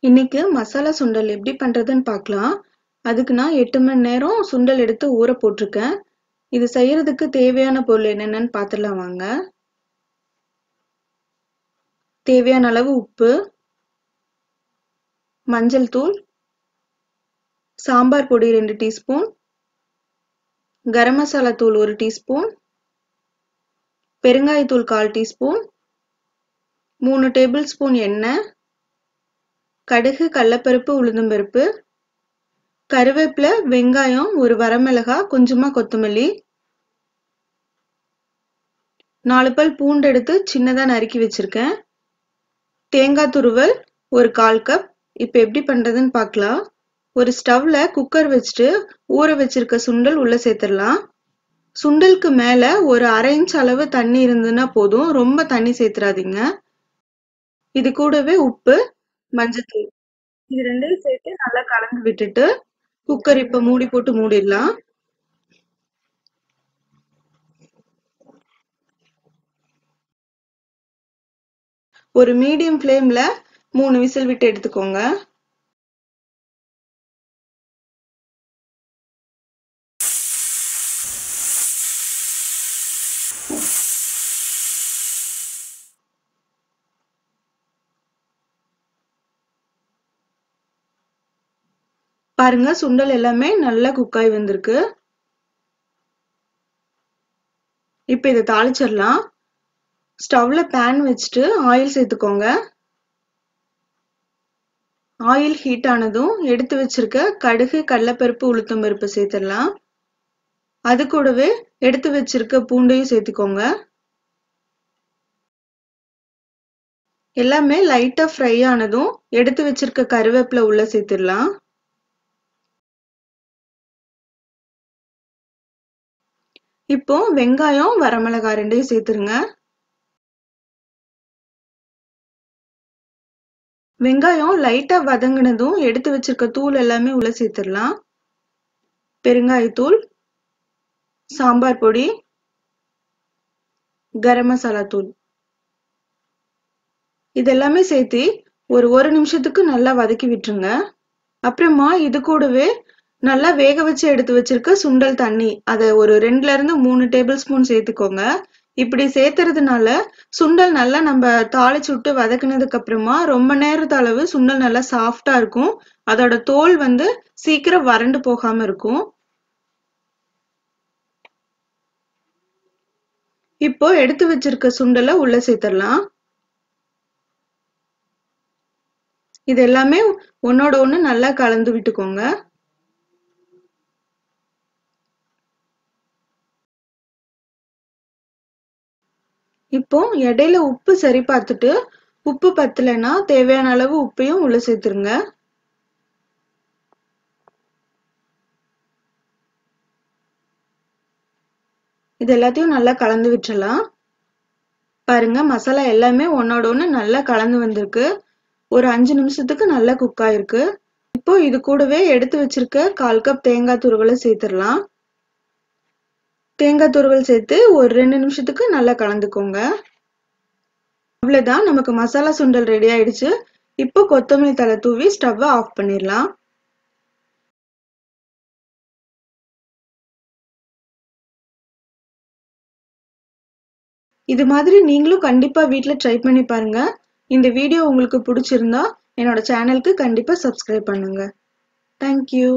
இன்னைக்கு மசாலா சுண்டல் எப்படி பண்றதுன்னு பார்க்கலாம். அதுக்கு நான் 8 மணி நேரம் சுண்டல் எடுத்து ஊற போட்டிருக்கேன். இது செய்யறதுக்கு தேவையான பொருள் என்னென்னு பார்த்துடலாம் வாங்க. தேவையான அளவு உப்பு, மஞ்சள் தூள், சாம்பார் பொடி 2 டீஸ்பூன், கரம் மசாலா தூள் 1 டீஸ்பூன், பெருங்காயத்தூள் 1/4 டீஸ்பூன், 3 டேபிள் ஸ்பூன் எண்ணெய், கடுகு, கடலைப்பருப்பு, உளுந்தம்பருப்பு, கருவேப்பிலை, வெங்காயம், ஒரு வரமிளகாய், கொஞ்சமா கொத்தமல்லி, 4 பல் பூண்டு எடுத்து சின்னதா நறுக்கி வச்சிருக்கேன், தேங்காய் துருவல் ஒரு 1/4 கப். இப்போ எப்படி பண்றதுன்னு பார்க்கலாம். ஒரு ஸ்டவ்ல குக்கர் வச்சுட்டு ஊற வச்சிருக்க சுண்டல் உள்ள சேர்த்துடலாம். சுண்டலுக்கு மேல ஒரு 1/2 இன்ச் அளவு தண்ணி இருந்ததுன்னா போதும், ரொம்ப தண்ணி சேர்த்துறாதீங்க. இது கூடவே உப்பு, மஞ்சத்தூள் இது ரெண்டையும் சேர்த்து நல்லா கலந்து விட்டுட்டு குக்கர் இப்ப மூடி போட்டு மூடிடலாம். ஒரு மீடியம் ஃப்ளேம்ல 3 விசில் விட்டு எடுத்துக்கோங்க. பாருங்க, சுண்டல் எல்லாமே நல்லா குக்காய் வந்திருக்கு. இப்ப இதை தாளிச்சிடலாம். ஸ்டவ்ல பேன் வச்சுட்டு ஆயில் சேர்த்துக்கோங்க. ஆயில் ஹீட் ஆனதும் எடுத்து வச்சிருக்க கடுகு, கடலைப்பருப்பு, உளுத்தம்பருப்பு சேர்த்துடலாம். அது கூடவே எடுத்து வச்சிருக்க பூண்டையும் சேர்த்துக்கோங்க. எல்லாமே லைட்டா ஃப்ரை ஆனதும் எடுத்து வச்சிருக்க கருவேப்பிலை உள்ள சேர்த்துடலாம். இப்போ வெங்காயம், வரமிளகாய் ரெண்டையும் சேர்த்துருங்க. வெங்காயம் லைட்டா வதங்கினதும் எடுத்து வச்சிருக்க தூள் எல்லாமே உள்ள சேர்த்துடலாம். பெருங்காயத்தூள், சாம்பார் பொடி, கரம் மசாலா தூள் இதெல்லாமே சேர்த்து ஒரு நிமிஷத்துக்கு நல்லா வதக்கி விட்டுருங்க. அப்புறமா இது கூடவே நல்லா வேக வச்சு எடுத்து வச்சிருக்க சுண்டல் தண்ணி அதை ஒரு 2ல இருந்து 3 டேபிள் ஸ்பூன் சேர்த்துக்கோங்க. இப்படி சேர்த்துறதுனால சுண்டல் நல்லா நம்ம தாளிச்சு விட்டு வதக்குனதுக்கு அப்புறமா ரொம்ப நேரத்து அளவு சுண்டல் நல்லா சாஃப்டா இருக்கும். அதோட தோல் சீக்கிரம் வறண்டு போகாம இருக்கும். இப்போ எடுத்து வச்சிருக்க சுண்டலை உள்ள சேர்த்துடலாம். இது எல்லாமே ஒன்னோட ஒண்ணு நல்லா கலந்து விட்டுக்கோங்க. இப்போ இடையில உப்பு சரி பார்த்துட்டு உப்பு பத்தலைன்னா தேவையான அளவு உப்பையும் உள்ள சேர்த்துருங்க. இது எல்லாத்தையும் நல்லா கலந்து விட்டுறலாம். பாருங்க, மசாலா எல்லாமே ஒன்னோட ஒண்ணு நல்லா கலந்து வந்திருக்கு. ஒரு 5 நிமிஷத்துக்கு நல்லா குக் ஆயிருக்கு. இப்போ இது கூடவே எடுத்து வச்சிருக்க 1/4 கப் தேங்காய் துருவலை சேர்த்துடலாம். தேங்காய் துருவல் சேர்த்து ஒரு 2 நிமிஷத்துக்கு நல்லா கலந்துக்கோங்க. அவ்வளவுதான், நமக்கு மசாலா சுண்டல் ரெடி ஆயிடுச்சு. இப்போ கொத்தமல்லி தழை தூவி ஸ்டவ்வை ஆஃப் பண்ணிடலாம். இது மாதிரி நீங்களும் கண்டிப்பா வீட்ல ட்ரை பண்ணி பாருங்க. இந்த வீடியோ உங்களுக்கு பிடிச்சிருந்தா என்னோட சேனலுக்கு கண்டிப்பா சப்ஸ்கிரைப் பண்ணுங்க. தேங்க்யூ.